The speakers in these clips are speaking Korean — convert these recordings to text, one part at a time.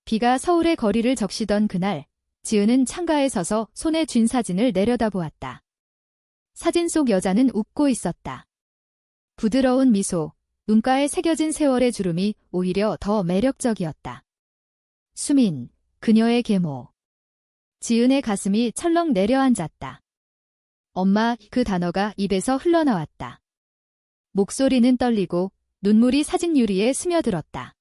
비가 서울의 거리를 적시던 그날, 지은은 창가에 서서 손에 쥔 사진을 내려다보았다. 사진 속 여자는 웃고 있었다. 부드러운 미소, 눈가에 새겨진 세월의 주름이 오히려 더 매력적이었다. 수민, 그녀의 계모. 지은의 가슴이 철렁 내려앉았다. 엄마, 그 단어가 입에서 흘러나왔다. 목소리는 떨리고 눈물이 사진 유리에 스며들었다.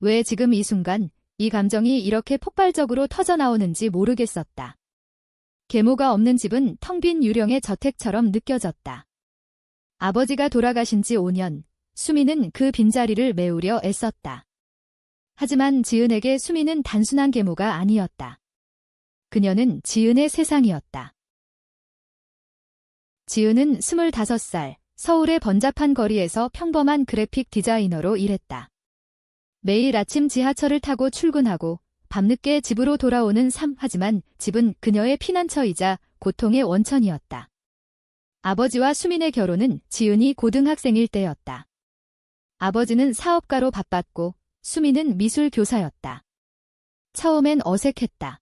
왜 지금 이 순간 이 감정이 이렇게 폭발적으로 터져나오는지 모르겠었다. 계모가 없는 집은 텅 빈 유령의 저택처럼 느껴졌다. 아버지가 돌아가신 지 5년, 수민은 그 빈자리를 메우려 애썼다. 하지만 지은에게 수민은 단순한 계모가 아니었다. 그녀는 지은의 세상이었다. 지은은 25살, 서울의 번잡한 거리에서 평범한 그래픽 디자이너로 일했다. 매일 아침 지하철을 타고 출근하고 밤늦게 집으로 돌아오는 삶. 하지만 집은 그녀의 피난처이자 고통의 원천이었다. 아버지와 수민의 결혼은 지은이 고등학생일 때였다. 아버지는 사업가로 바빴고 수민은 미술 교사였다. 처음엔 어색했다.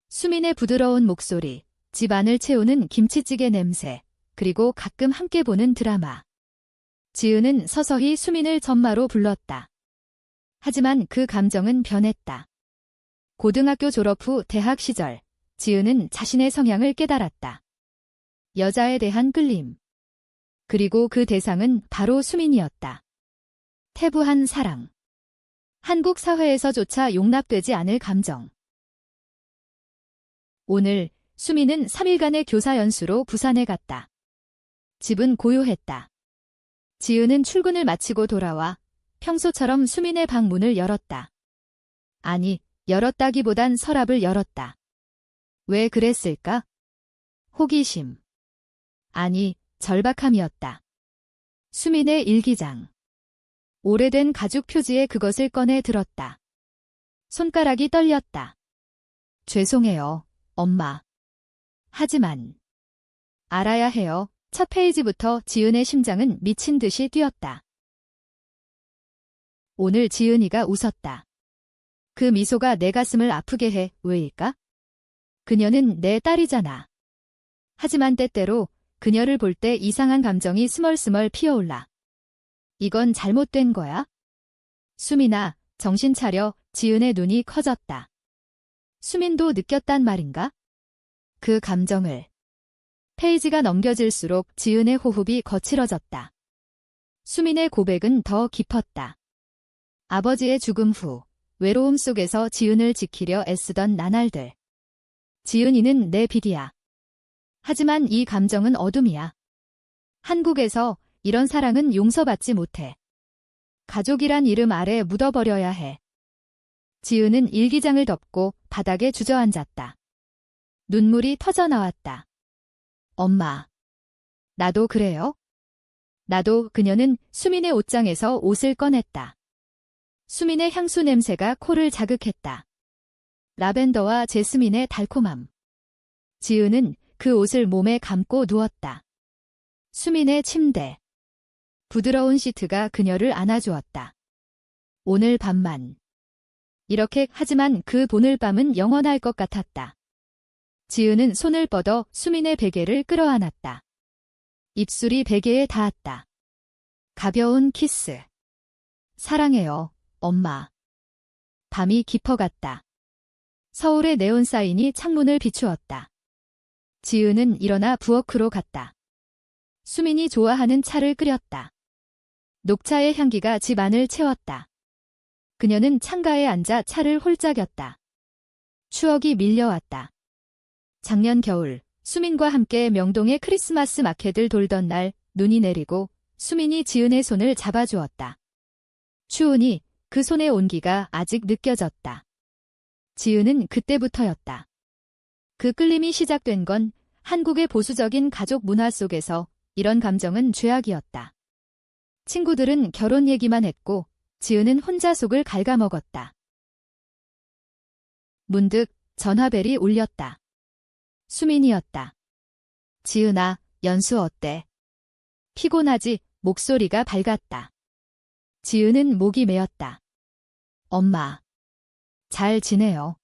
수민의 부드러운 목소리, 집 안을 채우는 김치찌개 냄새, 그리고 가끔 함께 보는 드라마. 지은은 서서히 수민을 전마로 불렀다. 하지만 그 감정은 변했다. 고등학교 졸업 후 대학 시절, 지은은 자신의 성향을 깨달았다. 여자에 대한 끌림. 그리고 그 대상은 바로 수민이었다. 태부한 사랑. 한국 사회에서조차 용납되지 않을 감정. 오늘 수민은 3일간의 교사 연수로 부산에 갔다. 집은 고요했다. 지은은 출근을 마치고 돌아와 평소처럼 수민의 방 문을 열었다. 아니, 열었다기보단 서랍을 열었다. 왜 그랬을까? 호기심. 아니, 절박함이었다. 수민의 일기장. 오래된 가죽 표지에 그것을 꺼내 들었다. 손가락이 떨렸다. 죄송해요, 엄마. 하지만 알아야 해요. 첫 페이지부터 지은의 심장은 미친 듯이 뛰었다. 오늘 지은이가 웃었다. 그 미소가 내 가슴을 아프게 해. 왜일까? 그녀는 내 딸이잖아. 하지만 때때로 그녀를 볼 때 이상한 감정이 스멀스멀 피어올라. 이건 잘못된 거야? 수민아, 정신 차려. 지은의 눈이 커졌다. 수민도 느꼈단 말인가? 그 감정을. 페이지가 넘겨질수록 지은의 호흡이 거칠어졌다. 수민의 고백은 더 깊었다. 아버지의 죽음 후 외로움 속에서 지은을 지키려 애쓰던 나날들. 지은이는 내 빛이야. 하지만 이 감정은 어둠이야. 한국에서 이런 사랑은 용서받지 못해. 가족이란 이름 아래 묻어버려야 해. 지은은 일기장을 덮고 바닥에 주저앉았다. 눈물이 터져나왔다. 엄마. 나도 그래요? 나도. 그녀는 수민의 옷장에서 옷을 꺼냈다. 수민의 향수 냄새가 코를 자극했다. 라벤더와 제스민의 달콤함. 지은은 그 옷을 몸에 감고 누웠다. 수민의 침대. 부드러운 시트가 그녀를 안아주었다. 오늘 밤만. 이렇게. 하지만 그 오늘 밤은 영원할 것 같았다. 지은은 손을 뻗어 수민의 베개를 끌어안았다. 입술이 베개에 닿았다. 가벼운 키스. 사랑해요, 엄마. 밤이 깊어갔다. 서울의 네온 사인이 창문을 비추었다. 지은은 일어나 부엌으로 갔다. 수민이 좋아하는 차를 끓였다. 녹차의 향기가 집 안을 채웠다. 그녀는 창가에 앉아 차를 홀짝였다. 추억이 밀려왔다. 작년 겨울, 수민과 함께 명동의 크리스마스 마켓을 돌던 날, 눈이 내리고 수민이 지은의 손을 잡아주었다. 추우니 그 손의 온기가 아직 느껴졌다. 지은은 그때부터였다. 그 끌림이 시작된 건 한국의 보수적인 가족 문화 속에서 이런 감정은 죄악이었다. 친구들은 결혼 얘기만 했고 지은은 혼자 속을 갉아먹었다. 문득 전화벨이 울렸다. 수민이었다. 지은아, 연수 어때? 피곤하지? 목소리가 밝았다. 지은은 목이 메었다. 엄마. 잘 지내요.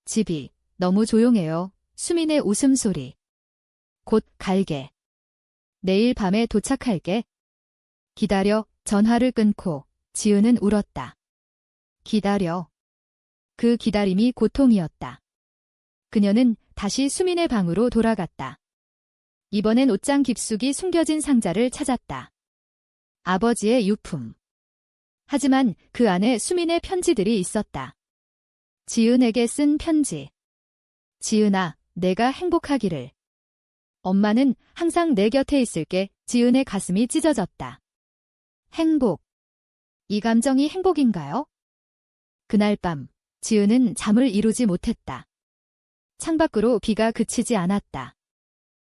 집이 너무 조용해요. 수민의 웃음소리. 곧 갈게. 내일 밤에 도착할게. 기다려. 전화를 끊고 지은은 울었다. 기다려. 그 기다림이 고통이었다. 그녀는 다시 수민의 방으로 돌아갔다. 이번엔 옷장 깊숙이 숨겨진 상자를 찾았다. 아버지의 유품. 하지만 그 안에 수민의 편지들이 있었다. 지은에게 쓴 편지. 지은아, 내가 행복하기를. 엄마는 항상 내 곁에 있을게. 지은의 가슴이 찢어졌다. 행복. 이 감정이 행복인가요? 그날 밤, 지은은 잠을 이루지 못했다. 창밖으로 비가 그치지 않았다.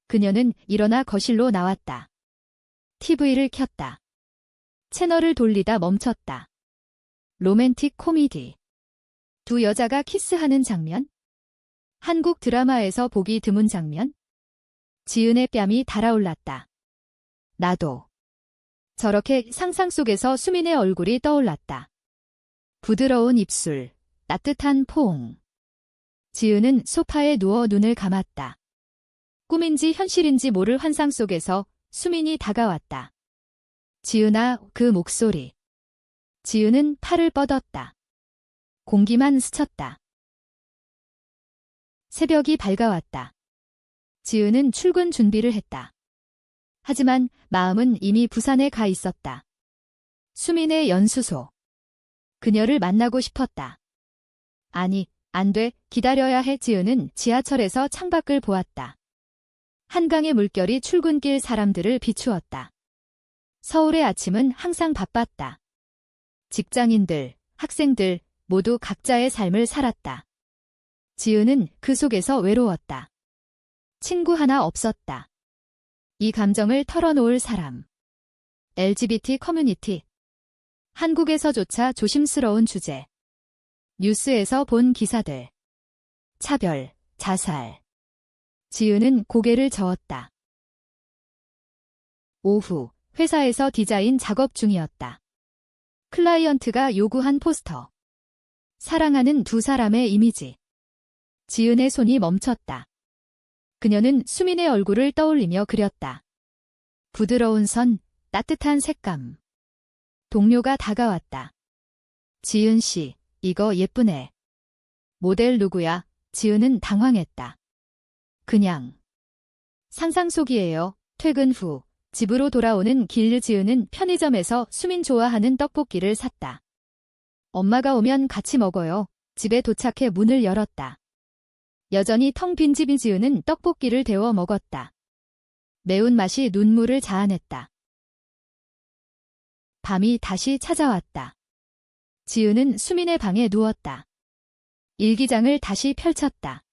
그녀는 일어나 거실로 나왔다. TV를 켰다. 채널을 돌리다 멈췄다. 로맨틱 코미디. 두 여자가 키스하는 장면? 한국 드라마에서 보기 드문 장면? 지은의 뺨이 달아올랐다. 나도. 저렇게 상상 속에서 수민의 얼굴이 떠올랐다. 부드러운 입술, 따뜻한 포옹. 지은은 소파에 누워 눈을 감았다. 꿈인지 현실인지 모를 환상 속에서 수민이 다가왔다. 지은아, 그 목소리. 지은은 팔을 뻗었다. 공기만 스쳤다. 새벽이 밝아왔다. 지은은 출근 준비를 했다. 하지만 마음은 이미 부산에 가 있었다. 수민의 연수소. 그녀를 만나고 싶었다. 아니, 안 돼. 기다려야 해. 지은은 지하철에서 창밖을 보았다. 한강의 물결이 출근길 사람들을 비추었다. 서울의 아침은 항상 바빴다. 직장인들, 학생들 모두 각자의 삶을 살았다. 지은은 그 속에서 외로웠다. 친구 하나 없었다. 이 감정을 털어놓을 사람. LGBT 커뮤니티. 한국에서조차 조심스러운 주제. 뉴스에서 본 기사들. 차별, 자살. 지은은 고개를 저었다. 오후, 회사에서 디자인 작업 중이었다. 클라이언트가 요구한 포스터. 사랑하는 두 사람의 이미지. 지은의 손이 멈췄다. 그녀는 수민의 얼굴을 떠올리며 그렸다. 부드러운 선, 따뜻한 색감. 동료가 다가왔다. 지은 씨, 이거 예쁘네. 모델 누구야? 지은은 당황했다. 그냥. 상상 속이에요. 퇴근 후, 집으로 돌아오는 길 지은은 편의점에서 수민 좋아하는 떡볶이를 샀다. 엄마가 오면 같이 먹어요. 집에 도착해 문을 열었다. 여전히 텅 빈 집인 지은은 떡볶이를 데워 먹었다. 매운맛이 눈물을 자아냈다. 밤이 다시 찾아왔다. 지은은 수민의 방에 누웠다. 일기장을 다시 펼쳤다.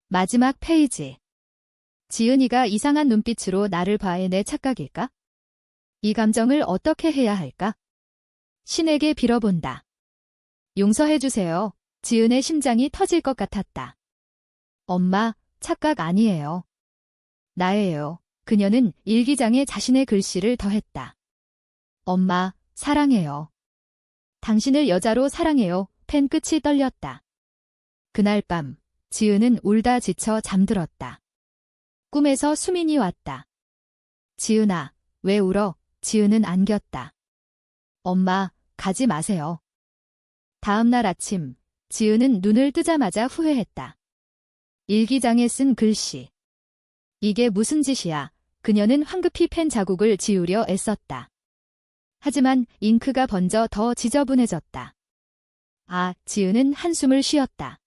마지막 페이지. 지은이가 이상한 눈빛으로 나를 봐해 내 착각일까? 이 감정을 어떻게 해야 할까? 신에게 빌어본다. 용서해주세요. 지은의 심장이 터질 것 같았다. 엄마, 착각 아니에요. 나예요. 그녀는 일기장에 자신의 글씨를 더했다. 엄마, 사랑해요. 당신을 여자로 사랑해요. 펜 끝이 떨렸다. 그날 밤, 지은은 울다 지쳐 잠들었다. 꿈에서 수민이 왔다. 지은아, 왜 울어? 지은은 안겼다. 엄마, 가지 마세요. 다음 날 아침, 지은은 눈을 뜨자마자 후회했다. 일기장에 쓴 글씨. 이게 무슨 짓이야. 그녀는 황급히 펜 자국을 지우려 애썼다. 하지만 잉크가 번져 더 지저분해졌다. 아, 지은은 한숨을 쉬었다.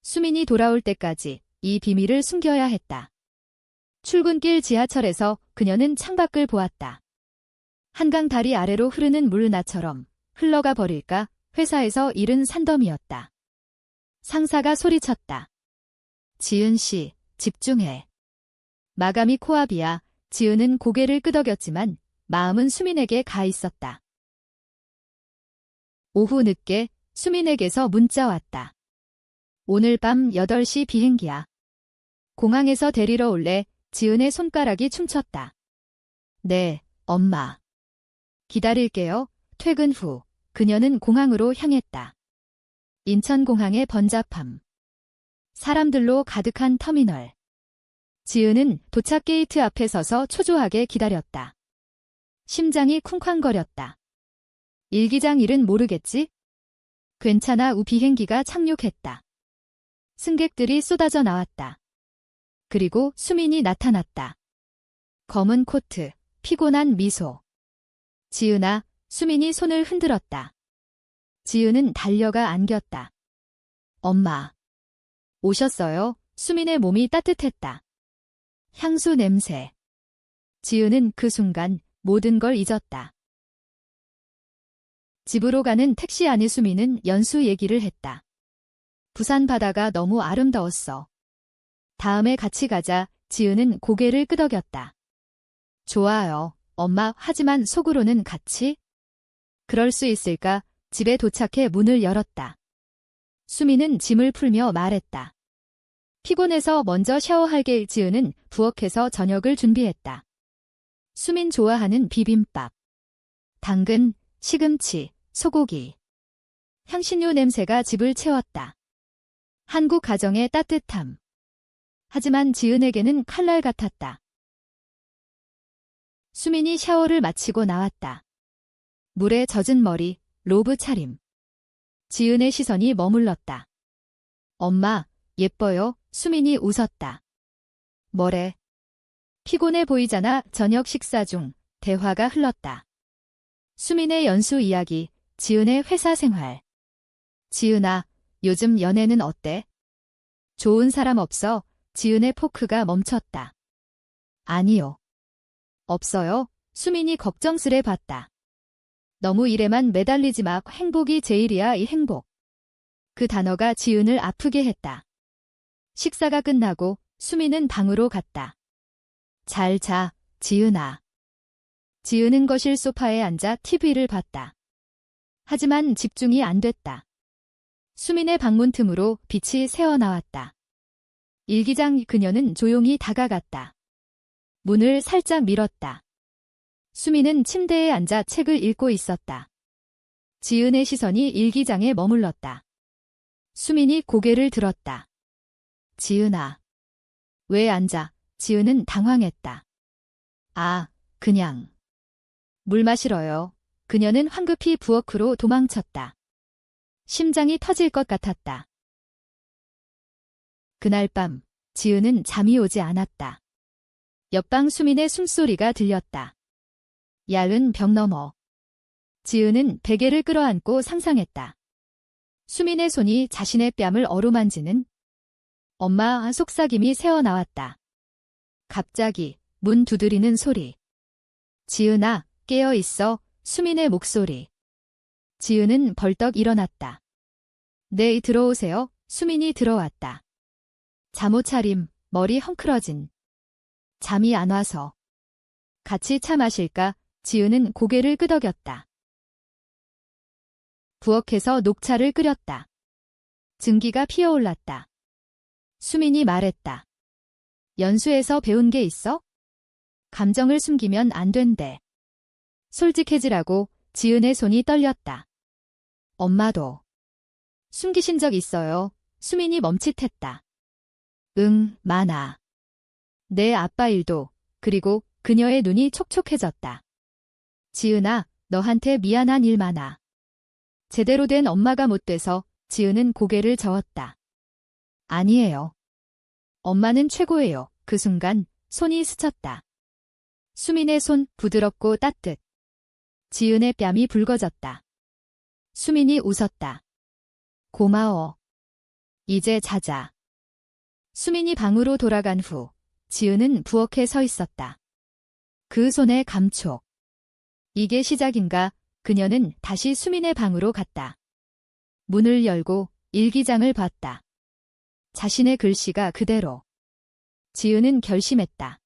수민이 돌아올 때까지 이 비밀을 숨겨야 했다. 출근길 지하철에서 그녀는 창밖을 보았다. 한강 다리 아래로 흐르는 물나처럼 흘러가 버릴까 회사에서 일은 산더미였다. 상사가 소리쳤다. 지은 씨, 집중해. 마감이 코앞이야. 지은은 고개를 끄덕였지만 마음은 수민에게 가 있었다. 오후 늦게 수민에게서 문자 왔다. 오늘 밤 8시 비행기야. 공항에서 데리러 올래? 지은의 손가락이 춤췄다. 네, 엄마. 기다릴게요. 퇴근 후 그녀는 공항으로 향했다. 인천공항의 번잡함. 사람들로 가득한 터미널. 지은은 도착 게이트 앞에 서서 초조하게 기다렸다. 심장이 쿵쾅거렸다. 일기장 일은 모르겠지? 괜찮아. 비행기가 착륙했다. 승객들이 쏟아져 나왔다. 그리고 수민이 나타났다. 검은 코트, 피곤한 미소. 지은아, 수민이 손을 흔들었다. 지은은 달려가 안겼다. 엄마. 오셨어요? 수민의 몸이 따뜻했다. 향수 냄새. 지은은 그 순간 모든 걸 잊었다. 집으로 가는 택시 안에 수민은 연수 얘기를 했다. 부산 바다가 너무 아름다웠어. 다음에 같이 가자. 지은은 고개를 끄덕였다. 좋아요, 엄마. 하지만 속으로는 같이? 그럴 수 있을까? 집에 도착해 문을 열었다. 수민은 짐을 풀며 말했다. 피곤해서 먼저 샤워할게. 지은은 부엌에서 저녁을 준비했다. 수민 좋아하는 비빔밥. 당근, 시금치, 소고기. 향신료 냄새가 집을 채웠다. 한국 가정의 따뜻함. 하지만 지은에게는 칼날 같았다. 수민이 샤워를 마치고 나왔다. 물에 젖은 머리, 로브 차림. 지은의 시선이 머물렀다. 엄마, 예뻐요. 수민이 웃었다. 뭐래? 피곤해 보이잖아. 저녁 식사 중 대화가 흘렀다. 수민의 연수 이야기, 지은의 회사 생활. 지은아, 요즘 연애는 어때? 좋은 사람 없어? 지은의 포크가 멈췄다. 아니요. 없어요? 수민이 걱정스레 봤다. 너무 일에만 매달리지 마. 행복이 제일이야. 이 행복. 그 단어가 지은을 아프게 했다. 식사가 끝나고 수민은 방으로 갔다. 잘 자, 지은아. 지은은 거실 소파에 앉아 TV를 봤다. 하지만 집중이 안 됐다. 수민의 방문 틈으로 빛이 새어나왔다. 일기장. 그녀는 조용히 다가갔다. 문을 살짝 밀었다. 수민은 침대에 앉아 책을 읽고 있었다. 지은의 시선이 일기장에 머물렀다. 수민이 고개를 들었다. 지은아. 왜 앉아? 지은은 당황했다. 아, 그냥. 물 마시러요. 그녀는 황급히 부엌으로 도망쳤다. 심장이 터질 것 같았다. 그날 밤, 지은은 잠이 오지 않았다. 옆방 수민의 숨소리가 들렸다. 얇은 벽 너머. 지은은 베개를 끌어안고 상상했다. 수민의 손이 자신의 뺨을 어루만지는. 엄마. 속삭임이 새어나왔다. 갑자기 문 두드리는 소리. 지은아, 깨어 있어. 수민의 목소리. 지은은 벌떡 일어났다. 네, 들어오세요. 수민이 들어왔다. 잠옷 차림, 머리 헝클어진. 잠이 안 와서. 같이 차 마실까? 지은은 고개를 끄덕였다. 부엌에서 녹차를 끓였다. 증기가 피어올랐다. 수민이 말했다. 연수에서 배운 게 있어? 감정을 숨기면 안 된대. 솔직해지라고. 지은의 손이 떨렸다. 엄마도. 숨기신 적 있어요? 수민이 멈칫했다. 응, 많아. 내 아빠 일도. 그리고 그녀의 눈이 촉촉해졌다. 지은아, 너한테 미안한 일 많아. 제대로 된 엄마가 못 돼서. 지은은 고개를 저었다. 아니에요. 엄마는 최고예요. 그 순간 손이 스쳤다. 수민의 손, 부드럽고 따뜻. 지은의 뺨이 붉어졌다. 수민이 웃었다. 고마워. 이제 자자. 수민이 방으로 돌아간 후 지은은 부엌에 서 있었다. 그 손의 감촉. 이게 시작인가? 그녀는 다시 수민의 방으로 갔다. 문을 열고 일기장을 봤다. 자신의 글씨가 그대로. 지은은 결심했다.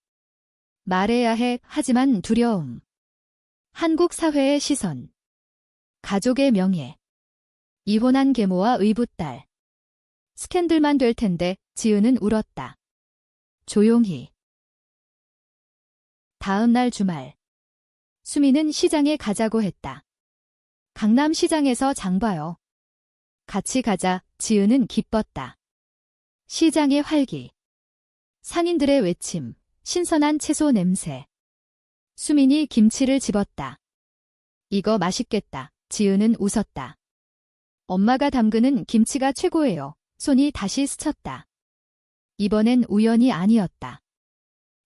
말해야 해. 하지만 두려움. 한국 사회의 시선. 가족의 명예. 이혼한 계모와 의붓딸. 스캔들만 될 텐데. 지은은 울었다. 조용히. 다음 날 주말. 수민은 시장에 가자고 했다. 강남시장에서 장 봐요. 같이 가자. 지은은 기뻤다. 시장의 활기. 상인들의 외침. 신선한 채소 냄새. 수민이 김치를 집었다. 이거 맛있겠다. 지은은 웃었다. 엄마가 담그는 김치가 최고예요. 손이 다시 스쳤다. 이번엔 우연이 아니었다.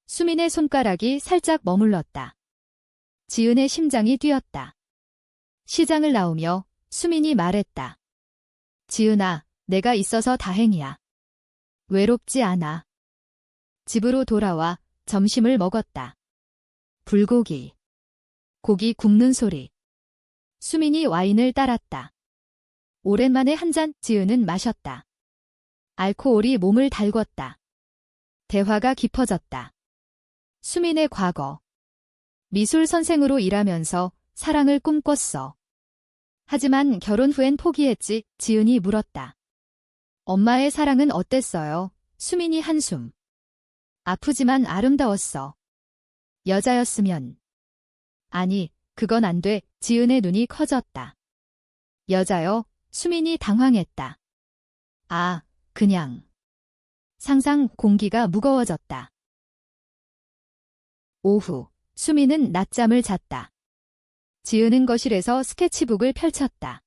수민의 손가락이 살짝 머물렀다. 지은의 심장이 뛰었다. 시장을 나오며 수민이 말했다. 지은아, 내가 있어서 다행이야. 외롭지 않아. 집으로 돌아와 점심을 먹었다. 불고기. 고기 굽는 소리. 수민이 와인을 따랐다. 오랜만에 한 잔. 지은은 마셨다. 알코올이 몸을 달궜다. 대화가 깊어졌다. 수민의 과거. 미술 선생으로 일하면서 사랑을 꿈꿨어. 하지만 결혼 후엔 포기했지. 지은이 물었다. 엄마의 사랑은 어땠어요? 수민이 한숨. 아프지만 아름다웠어. 여자였으면. 아니, 그건 안 돼. 지은의 눈이 커졌다. 여자요? 수민이 당황했다. 아, 그냥. 상상 공기가 무거워졌다. 오후, 수민은 낮잠을 잤다. 지은은 거실에서 스케치북을 펼쳤다.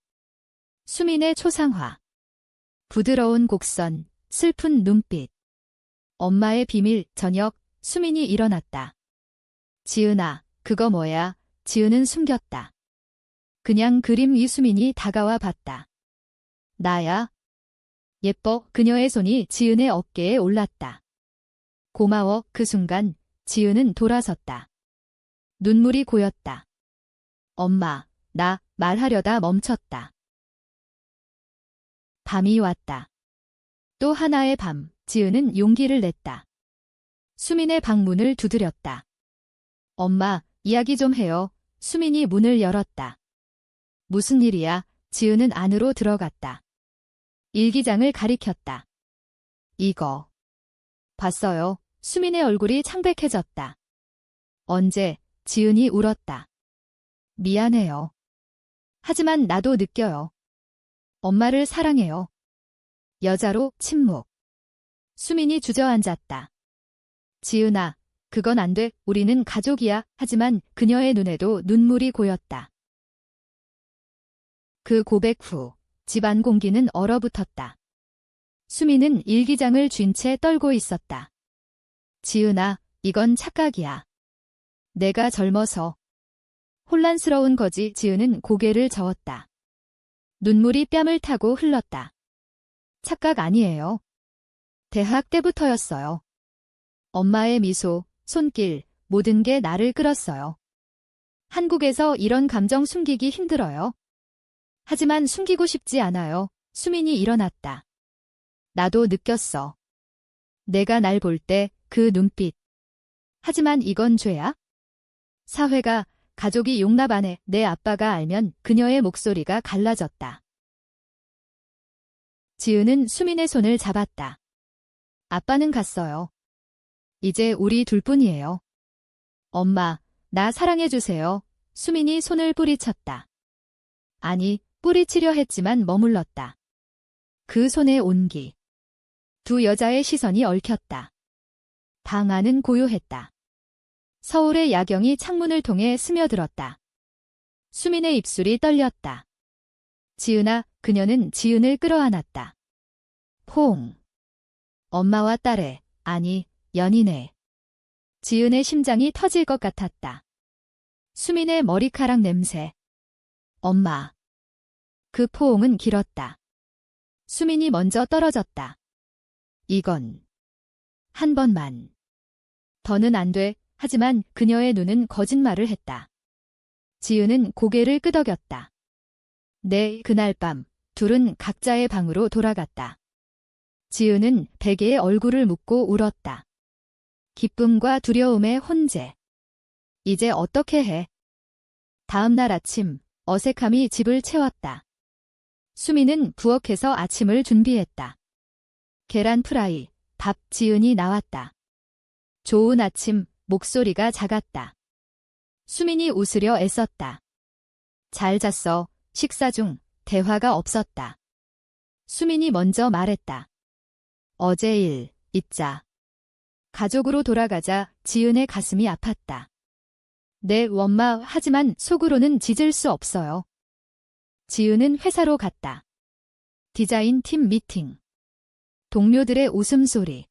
수민의 초상화. 부드러운 곡선, 슬픈 눈빛. 엄마의 비밀. 저녁, 수민이 일어났다. 지은아, 그거 뭐야? 지은은 숨겼다. 그냥 그림. 위. 수민이 다가와 봤다. 나야? 예뻐. 그녀의 손이 지은의 어깨에 올랐다. 고마워. 그 순간 지은은 돌아섰다. 눈물이 고였다. 엄마, 나 말하려다 멈췄다. 밤이 왔다. 또 하나의 밤. 지은은 용기를 냈다. 수민의 방문을 두드렸다. 엄마, 이야기 좀 해요. 수민이 문을 열었다. 무슨 일이야? 지은은 안으로 들어갔다. 일기장을 가리켰다. 이거. 봤어요. 수민의 얼굴이 창백해졌다. 언제? 지은이 울었다. 미안해요. 하지만 나도 느껴요. 엄마를 사랑해요. 여자로 침묵. 수민이 주저앉았다. 지은아, 그건 안 돼. 우리는 가족이야. 하지만 그녀의 눈에도 눈물이 고였다. 그 고백 후 집안 공기는 얼어붙었다. 수민은 일기장을 쥔 채 떨고 있었다. 지은아, 이건 착각이야. 내가 젊어서. 혼란스러운 거지. 지은은 고개를 저었다. 눈물이 뺨을 타고 흘렀다. 착각 아니에요. 대학 때부터였어요. 엄마의 미소, 손길, 모든 게 나를 끌었어요. 한국에서 이런 감정 숨기기 힘들어요. 하지만 숨기고 싶지 않아요. 수민이 일어났다. 나도 느꼈어. 내가 날 볼 때 그 눈빛. 하지만 이건 죄야? 사회가, 가족이 용납 안 해. 내 아빠가 알면. 그녀의 목소리가 갈라졌다. 지은은 수민의 손을 잡았다. 아빠는 갔어요. 이제 우리 둘뿐이에요. 엄마, 나 사랑해주세요. 수민이 손을 뿌리쳤다. 아니, 뿌리치려 했지만 머물렀다. 그 손의 온기. 두 여자의 시선이 얽혔다. 방 안은 고요했다. 서울의 야경이 창문을 통해 스며들었다. 수민의 입술이 떨렸다. 지은아. 그녀는 지은을 끌어안았다. 포옹. 엄마와 딸의, 아니, 연인의. 지은의 심장이 터질 것 같았다. 수민의 머리카락 냄새. 엄마. 그 포옹은 길었다. 수민이 먼저 떨어졌다. 이건. 한 번만. 더는 안 돼. 하지만 그녀의 눈은 거짓말을 했다. 지은은 고개를 끄덕였다. 네, 그날 밤 둘은 각자의 방으로 돌아갔다. 지은은 베개에 얼굴을 묻고 울었다. 기쁨과 두려움의 혼재. 이제 어떻게 해? 다음 날 아침, 어색함이 집을 채웠다. 수민은 부엌에서 아침을 준비했다. 계란 프라이, 밥. 지은이 나왔다. 좋은 아침. 목소리가 작았다. 수민이 웃으려 애썼다. 잘 잤어. 식사 중. 대화가 없었다. 수민이 먼저 말했다. 어제 일 잊자. 가족으로 돌아가자 지은의 가슴이 아팠다. 네, 엄마, 하지만 속으로는 짖을 수 없어요. 지은은 회사로 갔다. 디자인 팀 미팅. 동료들의 웃음소리.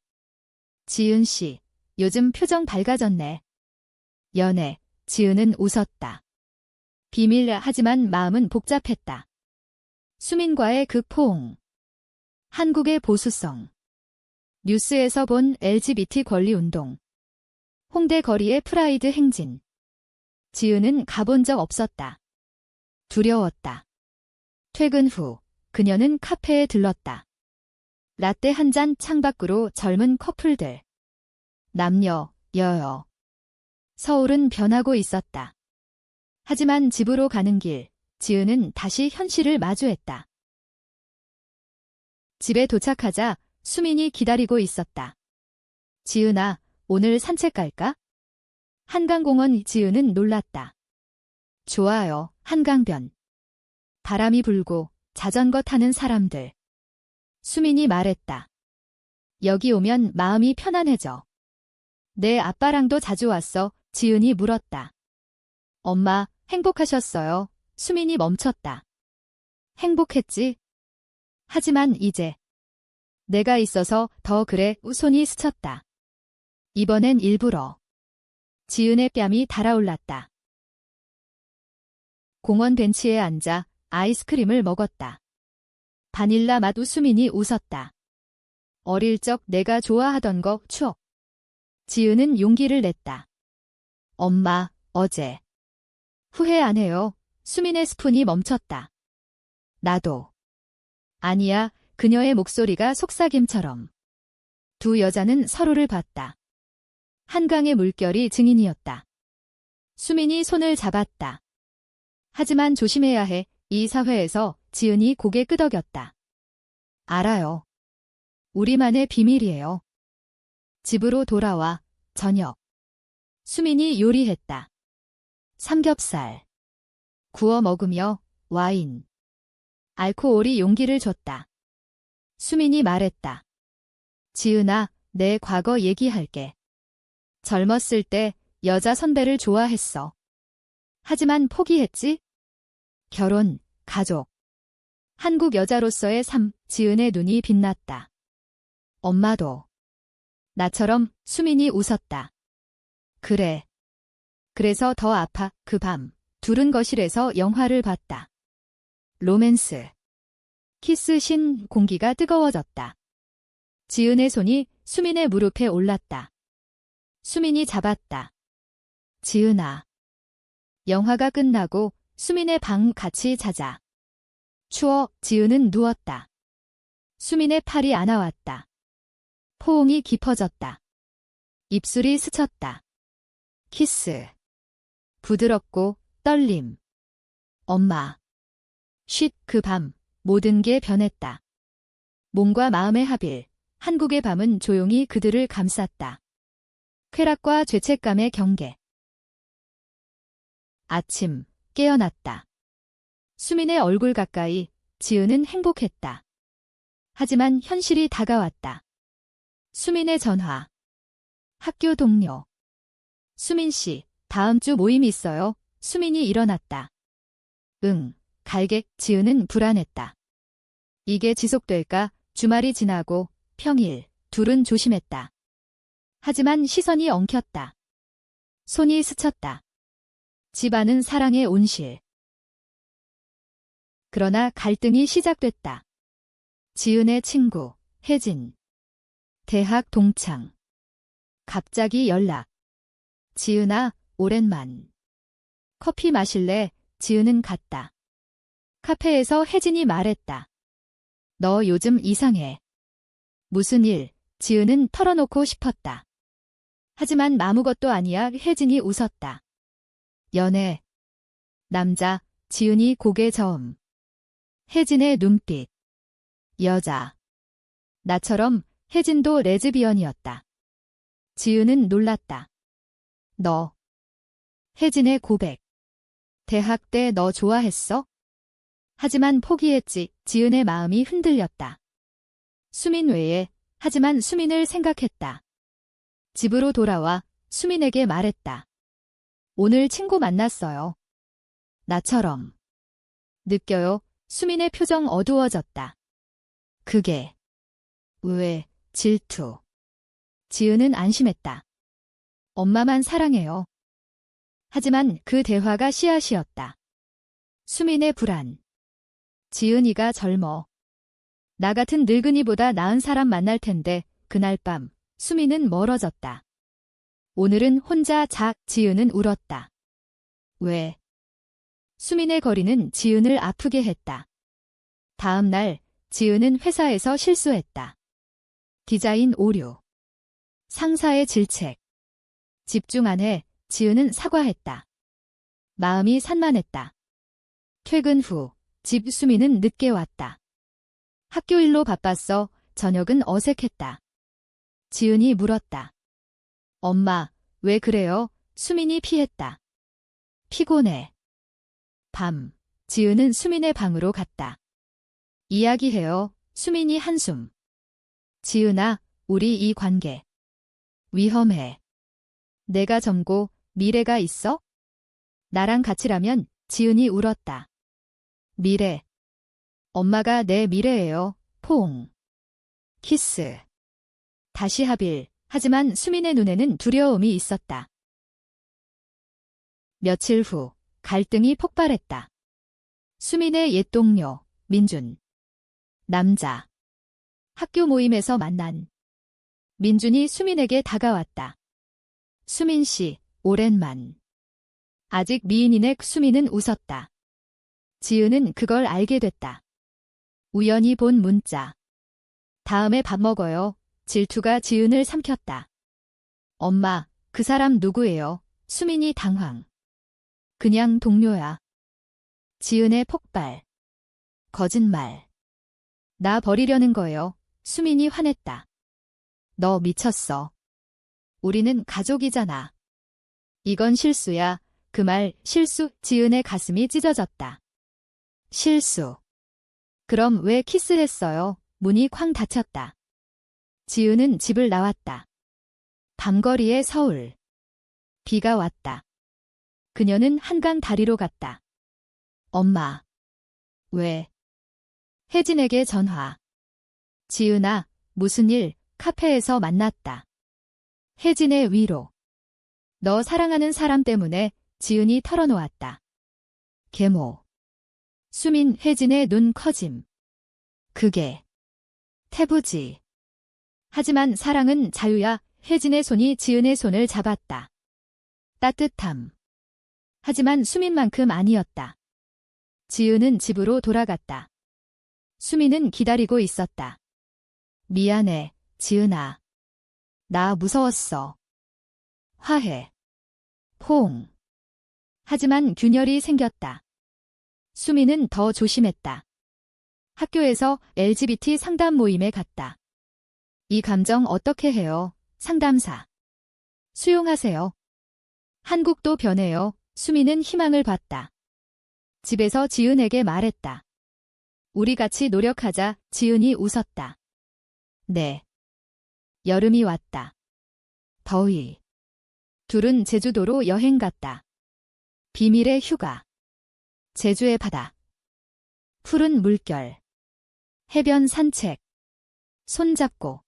지은 씨, 요즘 표정 밝아졌네. 연애, 지은은 웃었다. 비밀 하지만 마음은 복잡했다. 수민과의 그 포옹. 한국의 보수성. 뉴스에서 본 LGBT 권리운동. 홍대 거리의 프라이드 행진. 지은은 가본 적 없었다. 두려웠다. 퇴근 후 그녀는 카페에 들렀다. 라떼 한 잔 창밖으로 젊은 커플들. 남녀, 여여. 서울은 변하고 있었다. 하지만 집으로 가는 길, 지은은 다시 현실을 마주했다. 집에 도착하자 수민이 기다리고 있었다. 지은아, 오늘 산책 갈까? 한강공원. 지은은 놀랐다. 좋아요, 한강변. 바람이 불고 자전거 타는 사람들. 수민이 말했다. 여기 오면 마음이 편안해져. 내 아빠랑도 자주 왔어. 지은이 물었다. 엄마, 행복하셨어요? 수민이 멈췄다. 행복했지? 하지만 이제 내가 있어서 더 그래. 손이 스쳤다. 이번엔 일부러. 지은의 뺨이 달아올랐다. 공원 벤치에 앉아 아이스크림을 먹었다. 바닐라 맛. 수민이 웃었다. 어릴 적 내가 좋아하던 거 추억. 지은은 용기를 냈다. 엄마, 어제. 후회 안 해요. 수민의 스푼이 멈췄다. 나도. 아니야. 그녀의 목소리가 속삭임처럼. 두 여자는 서로를 봤다. 한강의 물결이 증인이었다. 수민이 손을 잡았다. 하지만 조심해야 해. 이 사회에서. 지은이 고개 끄덕였다. 알아요. 우리만의 비밀이에요. 집으로 돌아와. 저녁. 수민이 요리했다. 삼겹살. 구워 먹으며 와인. 알코올이 용기를 줬다. 수민이 말했다. 지은아, 내 과거 얘기할게. 젊었을 때 여자 선배를 좋아했어. 하지만 포기했지? 결혼, 가족. 한국 여자로서의 삶. 지은의 눈이 빛났다. 엄마도. 나처럼. 수민이 웃었다. 그래. 그래서 더 아파. 그 밤. 둘은 거실에서 영화를 봤다. 로맨스. 키스신. 공기가 뜨거워졌다. 지은의 손이 수민의 무릎에 올랐다. 수민이 잡았다. 지은아. 영화가 끝나고 수민의 방 같이 자자. 추워. 지은은 누웠다. 수민의 팔이 안아왔다. 포옹이 깊어졌다. 입술이 스쳤다. 키스. 부드럽고 떨림. 엄마. 쉿. 그 밤 모든 게 변했다. 몸과 마음의 합일. 한국의 밤은 조용히 그들을 감쌌다. 쾌락과 죄책감의 경계. 아침. 깨어났다. 수민의 얼굴 가까이. 지은은 행복했다. 하지만 현실이 다가왔다. 수민의 전화. 학교 동료. 수민 씨, 다음 주 모임 있어요? 수민이 일어났다. 응, 갈게. 지은은 불안했다. 이게 지속될까? 주말이 지나고 평일. 둘은 조심했다. 하지만 시선이 엉켰다. 손이 스쳤다. 집안은 사랑의 온실. 그러나 갈등이 시작됐다. 지은의 친구, 혜진. 대학 동창. 갑자기 연락. 지은아, 오랜만. 커피 마실래? 지은은 갔다. 카페에서 혜진이 말했다. 너 요즘 이상해. 무슨 일? 지은은 털어놓고 싶었다. 하지만 아무것도 아니야. 혜진이 웃었다. 연애. 남자. 지은이 고개 저음. 혜진의 눈빛. 여자. 나처럼. 혜진도 레즈비언이었다. 지은은 놀랐다. 너. 혜진의 고백. 대학 때 너 좋아했어? 하지만 포기했지. 지은의 마음이 흔들렸다. 수민 외에, 하지만 수민을 생각했다. 집으로 돌아와 수민에게 말했다. 오늘 친구 만났어요. 나처럼. 느껴요. 수민의 표정 어두워졌다. 그게 왜 질투. 지은은 안심했다. 엄마만 사랑해요. 하지만 그 대화가 씨앗이었다. 수민의 불안. 지은이가 젊어. 나 같은 늙은이보다 나은 사람 만날 텐데 그날 밤 수민은 멀어졌다. 오늘은 혼자 지은은 울었다. 왜? 수민의 거리는 지은을 아프게 했다. 다음 날 지은은 회사에서 실수했다. 디자인 오류. 상사의 질책. 집중 안 해. 지은은 사과했다. 마음이 산만했다. 퇴근 후 집 수민은 늦게 왔다. 학교 일로 바빴어. 저녁은 어색했다. 지은이 물었다. 엄마, 왜 그래요? 수민이 피했다. 피곤해. 밤, 지은은 수민의 방으로 갔다. 이야기해요. 수민이 한숨. 지은아, 우리 이 관계. 위험해. 내가 젊고 미래가 있어? 나랑 같이라면. 지은이 울었다. 미래. 엄마가 내 미래예요. 포옹. 키스. 다시 합일. 하지만 수민의 눈에는 두려움이 있었다. 며칠 후 갈등이 폭발했다. 수민의 옛 동료 민준. 남자. 학교 모임에서 만난. 민준이 수민에게 다가왔다. 수민 씨, 오랜만. 아직 미인인의 수민은 웃었다. 지은은 그걸 알게 됐다. 우연히 본 문자. 다음에 밥 먹어요. 질투가 지은을 삼켰다. 엄마, 그 사람 누구예요? 수민이 당황. 그냥 동료야. 지은의 폭발. 거짓말. 나 버리려는 거예요. 수민이 화냈다. 너 미쳤어. 우리는 가족이잖아. 이건 실수야. 그 말 실수. 지은의 가슴이 찢어졌다. 실수. 그럼 왜 키스했어요? 문이 쾅 닫혔다. 지은은 집을 나왔다. 밤거리의 서울. 비가 왔다. 그녀는 한강 다리로 갔다. 엄마. 왜? 혜진에게 전화. 지은아, 무슨 일? 카페에서 만났다. 혜진의 위로. 너 사랑하는 사람 때문에. 지은이 털어놓았다. 계모. 수민. 혜진의 눈 커짐. 그게 태부지. 하지만 사랑은 자유야. 혜진의 손이 지은의 손을 잡았다. 따뜻함. 하지만 수민만큼 아니었다. 지은은 집으로 돌아갔다. 수민은 기다리고 있었다. 미안해, 지은아. 나 무서웠어. 화해. 포옹. 하지만 균열이 생겼다. 수민은 더 조심했다. 학교에서 LGBT 상담 모임에 갔다. 이 감정 어떻게 해요? 상담사. 수용하세요. 한국도 변해요. 수민은 희망을 봤다. 집에서 지은에게 말했다. 우리 같이 노력하자. 지은이 웃었다. 네. 여름이 왔다. 더위. 둘은 제주도로 여행 갔다. 비밀의 휴가. 제주의 바다. 푸른 물결. 해변 산책. 손잡고.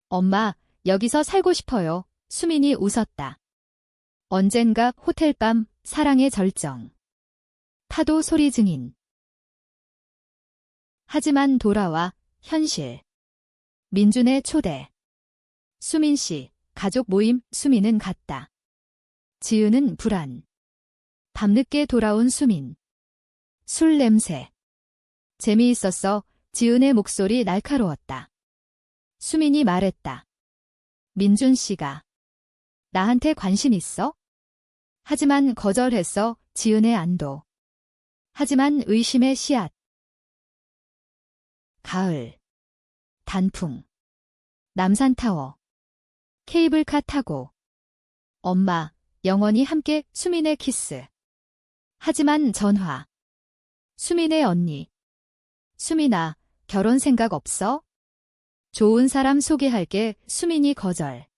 엄마, 여기서 살고 싶어요. 수민이 웃었다. 언젠가 호텔밤. 사랑의 절정. 파도 소리 증인. 하지만 돌아와. 현실. 민준의 초대. 수민 씨. 가족 모임. 수민은 갔다. 지은은 불안. 밤늦게 돌아온 수민. 술 냄새. 재미있었어. 지은의 목소리 날카로웠다. 수민이 말했다. 민준 씨가 나한테 관심 있어? 하지만 거절했어. 지은의 안도. 하지만 의심의 씨앗. 가을. 단풍. 남산타워. 케이블카 타고. 엄마, 영원히 함께. 수민의 키스. 하지만 전화. 수민의 언니. 수민아, 결혼 생각 없어? 좋은 사람 소개할게. 수민이 거절.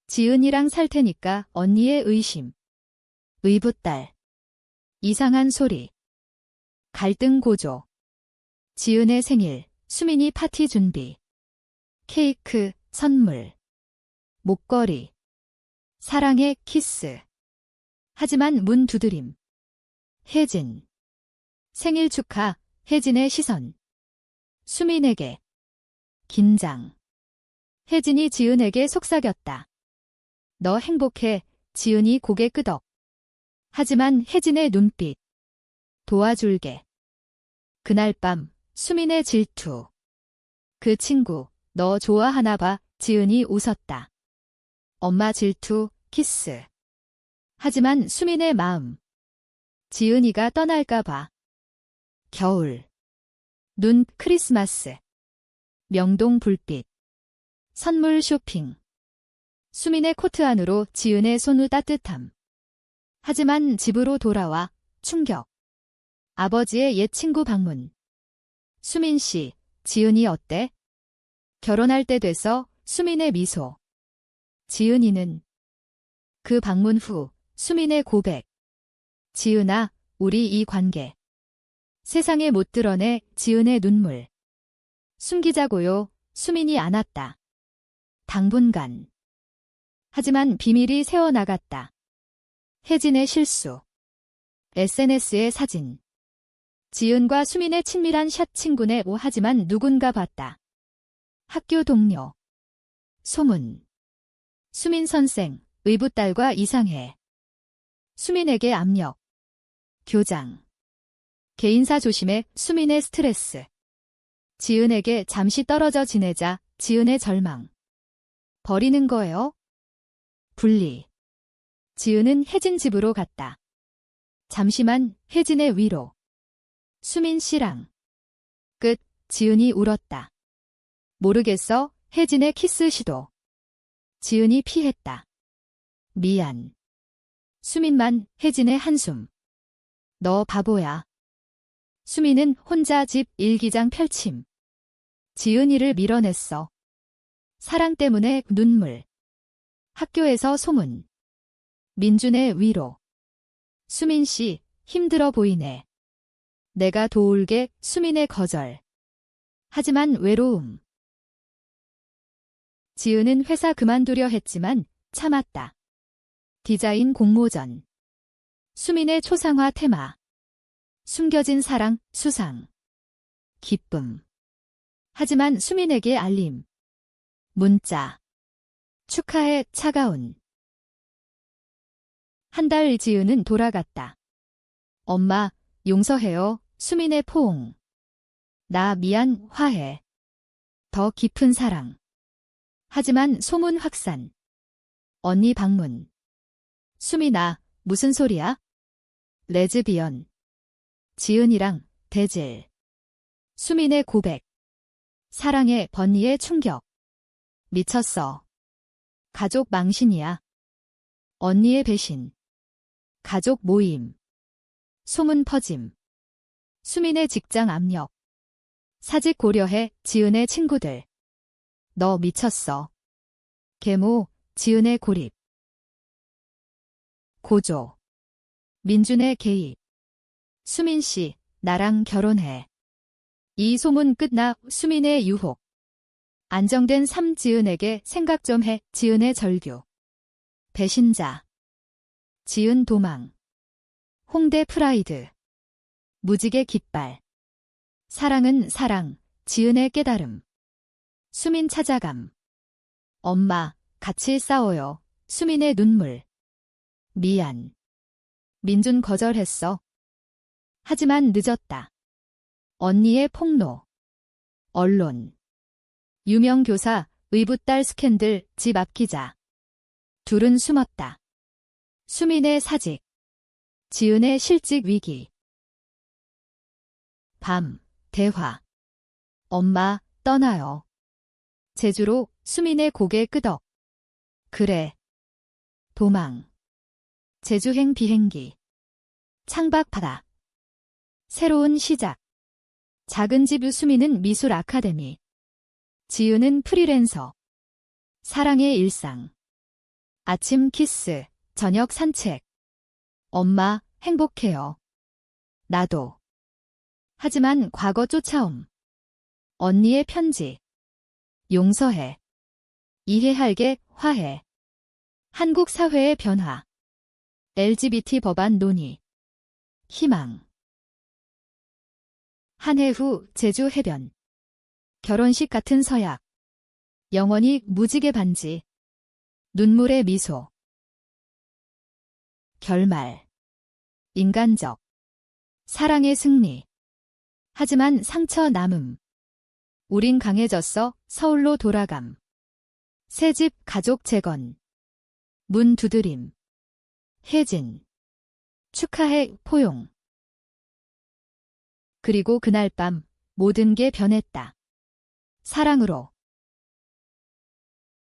지은이랑 살 테니까. 언니의 의심. 의붓딸. 이상한 소리. 갈등 고조. 지은의 생일. 수민이 파티 준비. 케이크, 선물. 목걸이. 사랑의 키스. 하지만 문 두드림. 혜진. 생일 축하. 혜진의 시선. 수민에게. 긴장. 혜진이 지은에게 속삭였다. 너 행복해. 지은이 고개 끄덕. 하지만 혜진의 눈빛. 도와줄게. 그날 밤 수민의 질투. 그 친구 너 좋아하나 봐. 지은이 웃었다. 엄마 질투, 키스. 하지만 수민의 마음. 지은이가 떠날까 봐. 겨울. 눈, 크리스마스. 명동 불빛. 선물 쇼핑. 수민의 코트 안으로 지은의 손우 따뜻함. 하지만 집으로 돌아와 충격. 아버지의 옛 친구 방문. 수민 씨, 지은이 어때? 결혼할 때 돼서. 수민의 미소. 지은이는. 그 방문 후 수민의 고백. 지은아, 우리 이 관계. 세상에 못 드러내. 지은의 눈물. 숨기자고요. 수민이 안았다. 당분간. 하지만 비밀이 새어나갔다. 혜진의 실수. SNS의 사진. 지은과 수민의 친밀한 샷. 친구네. 하지만 누군가 봤다. 학교 동료. 소문. 수민 선생, 의붓딸과 이상해. 수민에게 압력. 교장. 개인사 조심해. 수민의 스트레스. 지은에게 잠시 떨어져 지내자. 지은의 절망. 버리는 거예요? 분리. 지은은 혜진 집으로 갔다. 잠시만. 혜진의 위로. 수민 씨랑. 끝. 지은이 울었다. 모르겠어. 혜진의 키스 시도. 지은이 피했다. 미안. 수민만. 혜진의 한숨. 너 바보야. 수민은 혼자 집 일기장 펼침. 지은이를 밀어냈어. 사랑 때문에 눈물. 학교에서 소문. 민준의 위로. 수민 씨, 힘들어 보이네. 내가 도울게. 수민의 거절. 하지만 외로움. 지은은 회사 그만두려 했지만 참았다. 디자인 공모전. 수민의 초상화 테마. 숨겨진 사랑, 수상. 기쁨. 하지만 수민에게 알림. 문자. 축하해. 차가운. 한 달. 지은은 돌아갔다. 엄마, 용서해요. 수민의 포옹. 나 미안. 화해. 더 깊은 사랑. 하지만 소문 확산. 언니 방문. 수민아, 무슨 소리야? 레즈비언. 지은이랑 대질. 수민의 고백. 사랑에 번니의 충격. 미쳤어. 가족 망신이야. 언니의 배신. 가족 모임. 소문 퍼짐. 수민의 직장 압력. 사직 고려해. 지은의 친구들. 너 미쳤어. 계모. 지은의 고립. 고조. 민준의 개입. 수민 씨, 나랑 결혼해. 이 소문 끝나. 수민의 유혹. 안정된 삶. 지은에게 생각 좀 해. 지은의 절규. 배신자. 지은 도망. 홍대 프라이드. 무지개 깃발. 사랑은 사랑. 지은의 깨달음. 수민 찾아감. 엄마, 같이 싸워요. 수민의 눈물. 미안. 민준 거절했어. 하지만 늦었다. 언니의 폭로. 언론. 유명 교사, 의붓딸 스캔들. 집 앞 기자. 둘은 숨었다. 수민의 사직. 지은의 실직 위기. 밤. 대화. 엄마, 떠나요. 제주로. 수민의 고개 끄덕. 그래. 도망. 제주행 비행기. 창밖 바다. 새로운 시작. 작은 집 유수미는 미술 아카데미. 지유는 프리랜서. 사랑의 일상. 아침 키스, 저녁 산책. 엄마, 행복해요. 나도. 하지만 과거 쫓아옴. 언니의 편지. 용서해. 이해할게, 화해. 한국 사회의 변화. LGBT 법안 논의. 희망. 한 해 후 제주 해변. 결혼식 같은 서약. 영원히 무지개 반지. 눈물의 미소. 결말. 인간적. 사랑의 승리. 하지만 상처 남음. 우린 강해졌어, 서울로 돌아감. 새집 가족 재건. 문 두드림. 혜진. 축하해, 포용. 그리고 그날 밤 모든 게 변했다. 사랑으로.